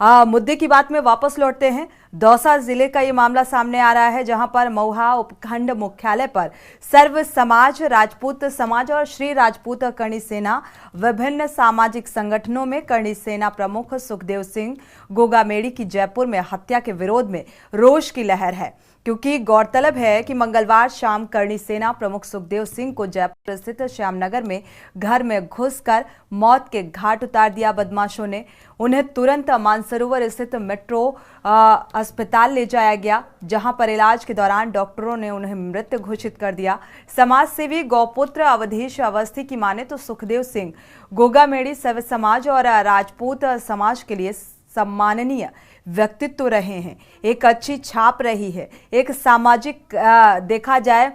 मुद्दे की बात में वापस लौटते हैं। दौसा जिले का ये मामला सामने आ रहा है, जहां पर मऊहा उपखंड मुख्यालय पर सर्व समाज, राजपूत समाज और श्री राजपूत करणी सेना, विभिन्न सामाजिक संगठनों में करणी सेना प्रमुख सुखदेव सिंह गोगामेड़ी की जयपुर में हत्या के विरोध में रोष की लहर है। क्योंकि गौरतलब है कि मंगलवार शाम करणी सेना प्रमुख सुखदेव सिंह को जयपुर स्थित श्यामनगर में घर में घुसकर मौत के घाट उतार दिया बदमाशों ने। उन्हें तुरंत मानसरोवर स्थित मेट्रो अस्पताल ले जाया गया, जहां पर इलाज के दौरान डॉक्टरों ने उन्हें मृत घोषित कर दिया। समाज सेवी गौपुत्र अवधेश अवस्थी की माने तो सुखदेव सिंह गोगामेड़ी सर्व समाज और राजपूत समाज के लिए सम्माननीय व्यक्तित्व रहे हैं, एक अच्छी छाप रही है। एक सामाजिक देखा जाए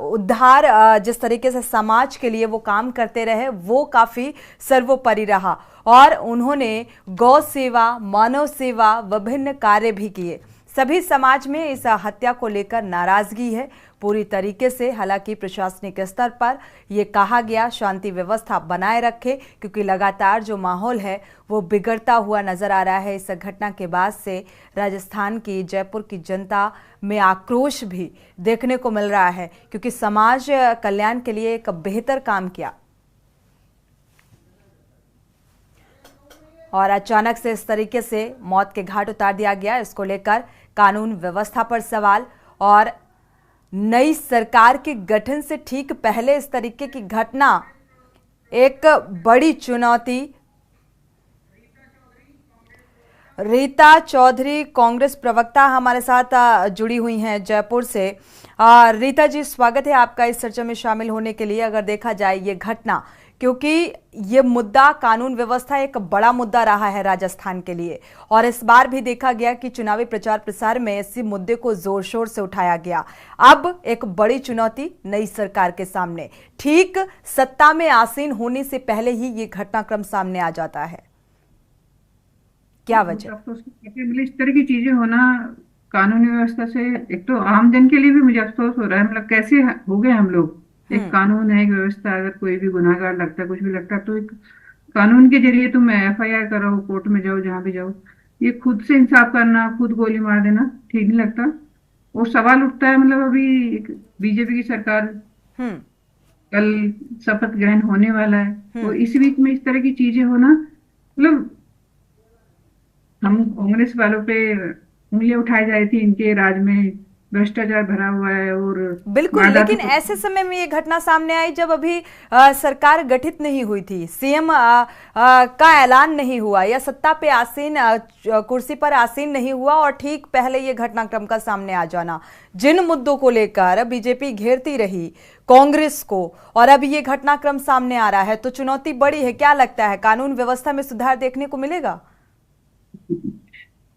उद्धार, जिस तरीके से समाज के लिए वो काम करते रहे वो काफी सर्वोपरि रहा और उन्होंने गौ सेवा, मानव सेवा, विभिन्न कार्य भी किए। सभी समाज में इस हत्या को लेकर नाराजगी है पूरी तरीके से। हालांकि प्रशासनिक स्तर पर यह कहा गया शांति व्यवस्था बनाए रखे, क्योंकि लगातार जो माहौल है वो बिगड़ता हुआ नजर आ रहा है। इस घटना के बाद से राजस्थान की, जयपुर की जनता में आक्रोश भी देखने को मिल रहा है, क्योंकि समाज कल्याण के लिए एक बेहतर काम किया और अचानक से इस तरीके से मौत के घाट उतार दिया गया। इसको लेकर कानून व्यवस्था पर सवाल और नई सरकार के गठन से ठीक पहले इस तरीके की घटना एक बड़ी चुनौती। रीता चौधरी कांग्रेस प्रवक्ता हमारे साथ जुड़ी हुई हैं जयपुर से। रीता जी, स्वागत है आपका इस चर्चा में शामिल होने के लिए। अगर देखा जाए ये घटना, क्योंकि ये मुद्दा कानून व्यवस्था एक बड़ा मुद्दा रहा है राजस्थान के लिए और इस बार भी देखा गया कि चुनावी प्रचार प्रसार में इसी मुद्दे को जोर शोर से उठाया गया। अब एक बड़ी चुनौती नई सरकार के सामने, ठीक सत्ता में आसीन होने से पहले ही ये घटनाक्रम सामने आ जाता है, क्या वजह? मतलब इस तरह की चीजें होना कानूनी व्यवस्था से, एक तो आम जन के लिए भी मुझे अफसोस हो रहा है। मतलब कैसे हो गए हम लोग। एक कानून है, एक व्यवस्था, अगर कोई भी गुनाहगार लगता है, कुछ भी लगता है, तो एक कानून के जरिए तुम FIR करो, कोर्ट में जाओ, जहां भी जाओ। ये खुद से इंसाफ करना, खुद गोली मार देना ठीक नहीं लगता। और सवाल उठता है, मतलब अभी बीजेपी की सरकार कल शपथ ग्रहण होने वाला है और इस बीच में इस तरह की चीजें होना, मतलब हम कांग्रेस वालों पे उंगलियां उठाई जा रही थी, इनके राज में भ्रष्टाचार भरा हुआ है। और बिल्कुल, लेकिन ऐसे समय में ये घटना सामने आई जब अभी सरकार गठित नहीं हुई थी, सीएम का ऐलान नहीं हुआ या सत्ता पे आसीन, कुर्सी पर आसीन नहीं हुआ और ठीक पहले ये घटनाक्रम का सामने आ जाना। जिन मुद्दों को लेकर बीजेपी घेरती रही कांग्रेस को और अब ये घटनाक्रम सामने आ रहा है, तो चुनौती बड़ी है। क्या लगता है, कानून व्यवस्था में सुधार देखने को मिलेगा?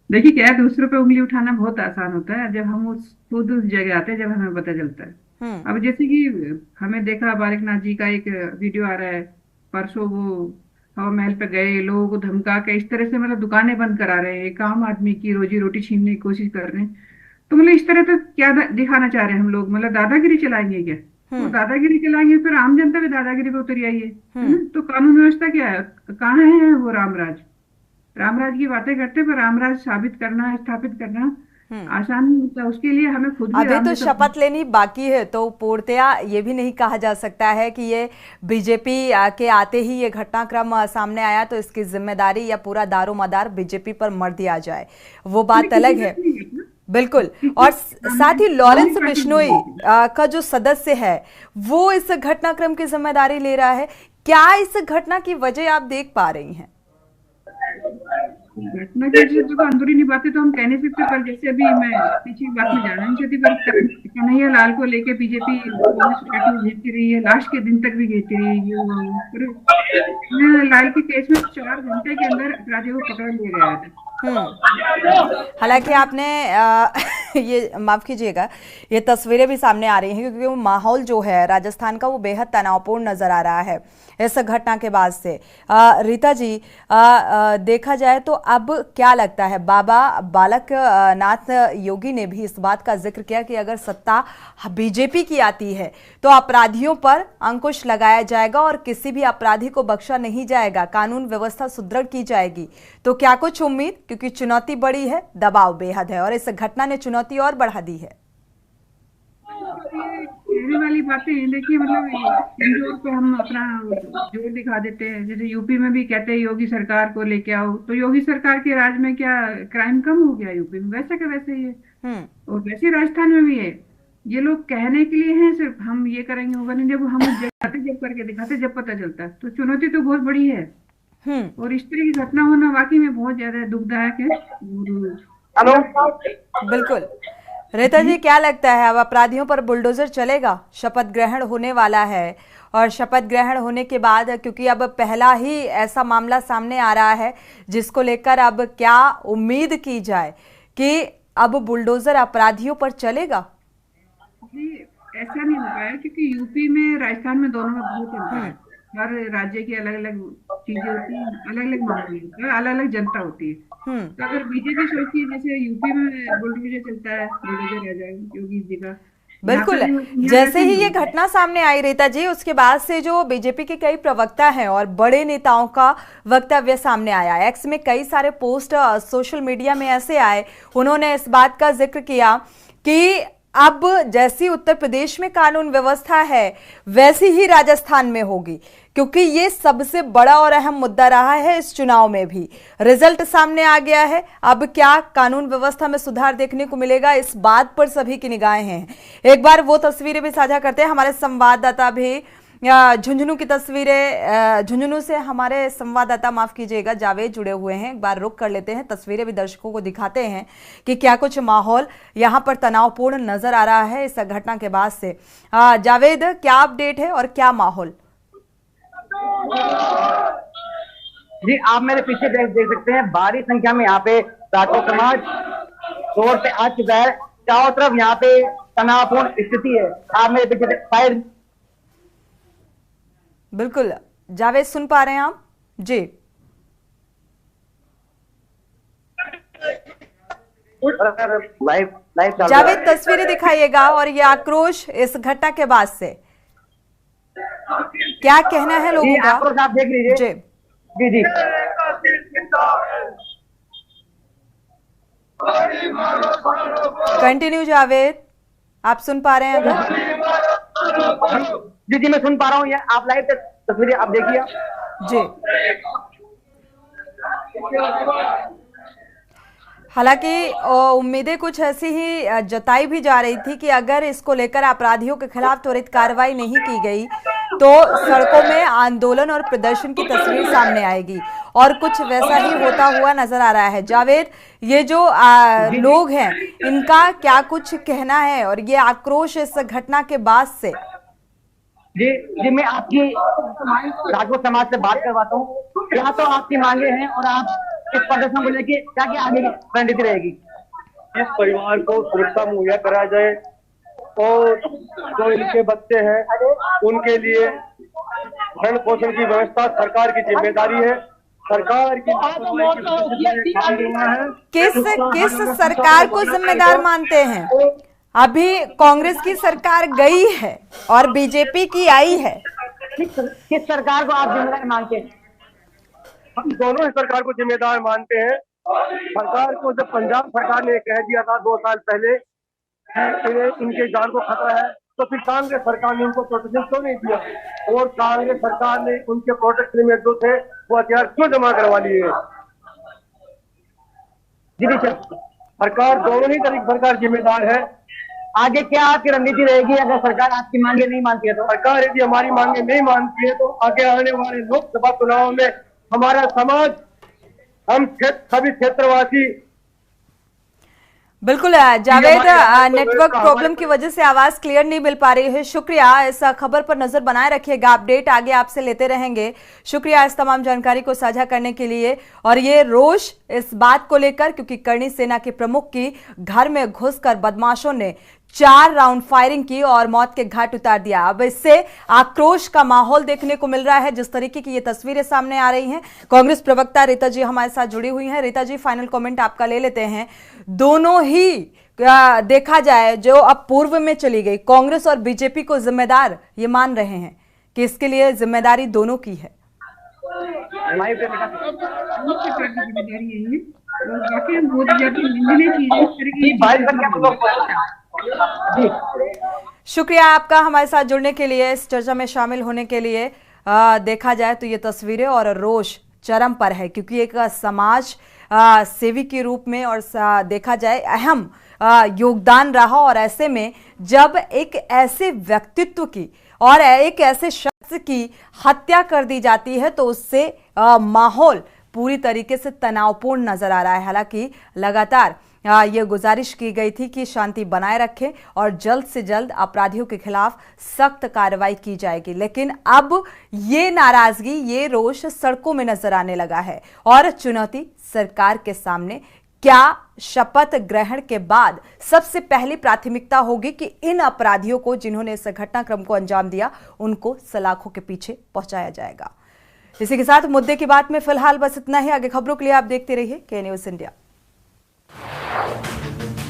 देखिए, क्या है, दूसरों पे उंगली उठाना बहुत आसान होता है जब हम खुद उस जगह आते हैं, जब हमें पता चलता है। अब जैसे कि हमें देखा बारिकनाथ जी का एक वीडियो आ रहा है, परसों वो हवा महल पे गए, लोगों को धमका के इस तरह से मतलब दुकानें बंद करा रहे हैं, एक आम आदमी की रोजी रोटी छीनने की कोशिश कर रहे हैं। तो मतलब इस तरह तो क्या दिखाना चाह रहे हैं हम लोग, मतलब दादागिरी चलाएंगे क्या? तो दादागिरी चलाएंगे, फिर आम जनता भी दादागिरी पे उतर आई है। तो कानून व्यवस्था क्या है, कहाँ है वो रामराज? रामराज की बातें करते, पर रामराज साबित करना, स्थापित करना आसान होता है। उसके लिए हमें खुद भी अभी तो शपथ लेनी बाकी है, तो पूर्णतया ये भी नहीं कहा जा सकता है कि ये बीजेपी के आते ही ये घटनाक्रम सामने आया तो इसकी जिम्मेदारी या पूरा दारोमदार बीजेपी पर मर दिया जाए, वो बात अलग है। बिल्कुल। और साथ ही लॉरेंस बिश्नोई का जो सदस्य है वो इस घटनाक्रम की जिम्मेदारी ले रहा है। क्या इस घटना की वजह आप देख पा रही हैं? घटना की जो अंदरूनी बातें तो हम कह नहीं सकते, पर जैसे अभी मैं पीछे की बात में जाना नहीं चाहती, पर कन्हैया लाल को लेके बीजेपी घेरती रही है, लास्ट के दिन तक भी घेरती रही है। लाल के केस में 4 घंटे के अंदर अपराधियों को पकड़ लिया गया था। हालांकि आपने ये माफ कीजिएगा, ये तस्वीरें भी सामने आ रही हैं क्योंकि वो माहौल जो है राजस्थान का वो बेहद तनावपूर्ण नजर आ रहा है इस घटना के बाद से। रीता जी, देखा जाए तो अब क्या लगता है, बाबा बालक नाथ योगी ने भी इस बात का जिक्र किया कि अगर सत्ता बीजेपी की आती है तो अपराधियों पर अंकुश लगाया जाएगा और किसी भी अपराधी को बख्शा नहीं जाएगा, कानून व्यवस्था सुदृढ़ की जाएगी। तो क्या कुछ उम्मीद, क्योंकि चुनौती बड़ी है, दबाव बेहद है और इस घटना ने चुनौती और बढ़ा दी है। कहने वाली बातें हैं, देखिए मतलब इंदौर पे हम अपना जोर दिखा देते हैं, जैसे यूपी में भी कहते हैं योगी सरकार को लेके आओ, तो योगी सरकार के राज में क्या क्राइम कम हो गया यूपी में? वैसे का वैसे ही है। और वैसे राजस्थान में भी है। ये लोग कहने के लिए हैं सिर्फ, हम ये करेंगे होगा नहीं, जब हम जब करके दिखाते जब पता चलता है। तो चुनौती तो बहुत बड़ी है और इस तरह की घटना होना वाकई में बहुत ज्यादा दुखदायक है। हेलो, बिल्कुल। रीता जी, क्या लगता है अब अपराधियों पर बुलडोजर चलेगा? शपथ ग्रहण होने वाला है और शपथ ग्रहण होने के बाद, क्योंकि अब पहला ही ऐसा मामला सामने आ रहा है जिसको लेकर अब क्या उम्मीद की जाए कि अब बुलडोजर अपराधियों पर चलेगा? जी, ऐसा नहीं हो पाया क्योंकि यूपी में राजस्थान में दोनों में बहुत अंतर है। हर राज्य की अलग अलग चीजें होती हैं, अलग अलग मामले होते हैं, अलग अलग जनता होती है। तो अगर बीजेपी सोचती है जैसे यूपी में बुलडोजर चलता है, बुलडोजर आ जाएगा योगी जी का, बिल्कुल। जैसे ही ये घटना सामने आई रीता जी, उसके बाद से जो बीजेपी के कई प्रवक्ता हैं और बड़े नेताओं का वक्तव्य सामने आया। एक्स में कई सारे पोस्ट सोशल मीडिया में ऐसे आए, उन्होंने इस बात का जिक्र किया कि अब जैसी उत्तर प्रदेश में कानून व्यवस्था है वैसी ही राजस्थान में होगी, क्योंकि ये सबसे बड़ा और अहम मुद्दा रहा है इस चुनाव में भी। रिजल्ट सामने आ गया है, अब क्या कानून व्यवस्था में सुधार देखने को मिलेगा, इस बात पर सभी की निगाहें हैं। एक बार वो तस्वीरें भी साझा करते हैं, हमारे संवाददाता भी झुंझुनू की तस्वीरें, झुंझुनू से हमारे संवाददाता, माफ कीजिएगा, जावेद जुड़े हुए हैं। एक बार रुक कर लेते हैं, तस्वीरें भी दर्शकों को दिखाते हैं कि क्या कुछ माहौल यहाँ पर तनावपूर्ण नजर आ रहा है इस घटना के बाद से। जावेद, क्या अपडेट है और क्या माहौल? जी, आप मेरे पीछे देख सकते हैं, भारी संख्या में यहाँ पे राजपूत समाज जोर से आ चुका है। चारों तरफ यहाँ पे तनावपूर्ण स्थिति है। आप मेरे पीछे फायर। बिल्कुल जावेद, सुन पा रहे हैं आप? जी, लाइव जावेद, तस्वीरें दिखाइएगा और ये आक्रोश इस घटना के बाद से क्या कहना है लोगों का? आक्रोश आप देख लीजिए। जी जी जी, कंटिन्यू जावेद, आप सुन पा रहे हैं अगर? जी जी, मैं सुन पा रहा हूँ। आप लाइव तस्वीरें आप देखिए। जी, हालांकि उम्मीदें कुछ ऐसी ही जताई भी जा रही थी कि अगर इसको लेकर अपराधियों के खिलाफ त्वरित कार्रवाई नहीं की गई तो सड़कों में आंदोलन और प्रदर्शन की तस्वीर सामने आएगी, और कुछ वैसा ही होता हुआ नजर आ रहा है। जावेद, ये जो लोग हैं इनका क्या कुछ कहना है और ये आक्रोश इस घटना के बाद से? जी जी, मैं आपकी राजपूत समाज से बात करवाता हूँ। यहाँ तो आपकी मांगे हैं और आप इस प्रदर्शन को लेके क्या क्या आगे की रणनीति रहेगी? इस परिवार को सुरक्षा मुहैया कराया जाए और जो इनके बच्चे हैं उनके लिए भरण पोषण की व्यवस्था सरकार की जिम्मेदारी है। सरकार की किस सरकार को जिम्मेदार मानते हैं? अभी कांग्रेस की सरकार गई है और बीजेपी की आई है, किस सरकार को आप जिम्मेदार मानते हैं? हम दोनों ही सरकार को जिम्मेदार मानते हैं। सरकार को जब पंजाब सरकार ने कह दिया था 2 साल पहले इनके जान को खतरा है, तो फिर कांग्रेस सरकार ने उनको प्रोटेक्शन क्यों नहीं दिया? और कांग्रेस सरकार ने उनके प्रोटेक्शन में जो थे वो हथियार क्यों जमा करवा लिए? जी सरकार, दोनों ही तरीके सरकार जिम्मेदार है। आगे क्या आपकी रणनीति रहेगी अगर सरकार आपकी मांगे नहीं मानती है तो? सरकार यदि हमारी मांगे नहीं मानती है तो आगे आने वाले लोकसभा चुनाव में हमारा समाज, हम सभी क्षेत्रवासी बिल्कुल जावेद, नेटवर्क प्रॉब्लम की वजह से आवाज क्लियर नहीं मिल पा रही है। शुक्रिया, इस खबर पर नजर बनाए रखिएगा, अपडेट आगे आपसे लेते रहेंगे। शुक्रिया इस तमाम जानकारी को साझा करने के लिए। और ये रोष इस बात को लेकर क्योंकि करणी सेना के प्रमुख की घर में घुसकर बदमाशों ने 4 राउंड फायरिंग की और मौत के घाट उतार दिया। अब इससे आक्रोश का माहौल देखने को मिल रहा है। जिस तरीके की ये तस्वीरें सामने आ रही हैं, कांग्रेस प्रवक्ता रीता जी हमारे साथ जुड़ी हुई हैं। रीता जी, फाइनल कमेंट आपका ले लेते हैं। दोनों ही देखा जाए जो अब पूर्व में चली गई, कांग्रेस और बीजेपी को जिम्मेदार ये मान रहे हैं कि इसके लिए जिम्मेदारी दोनों की है। जिम्मेदारी यही है और बाकी हम बहुत ज्यादा निंदनीय चीजें इस तरह की। शुक्रिया आपका हमारे साथ जुड़ने के लिए, इस चर्चा में शामिल होने के लिए। देखा जाए तो ये तस्वीरें और रोष चरम पर है क्योंकि एक समाज सेवी के रूप में और देखा जाए अहम योगदान रहा। और ऐसे में जब एक ऐसे व्यक्तित्व की और एक ऐसे शख्स की हत्या कर दी जाती है तो उससे माहौल पूरी तरीके से तनावपूर्ण नजर आ रहा है। हालांकि लगातार ये गुजारिश की गई थी कि शांति बनाए रखें और जल्द से जल्द अपराधियों के खिलाफ सख्त कार्रवाई की जाएगी, लेकिन अब ये नाराजगी, ये रोष सड़कों में नजर आने लगा है। और चुनौती सरकार के सामने, क्या शपथ ग्रहण के बाद सबसे पहली प्राथमिकता होगी कि इन अपराधियों को, जिन्होंने इस घटनाक्रम को अंजाम दिया, उनको सलाखों के पीछे पहुंचाया जाएगा। इसी के साथ मुद्दे की बात में फिलहाल बस इतना ही। आगे खबरों के लिए आप देखते रहिए के न्यूज़ इंडिया।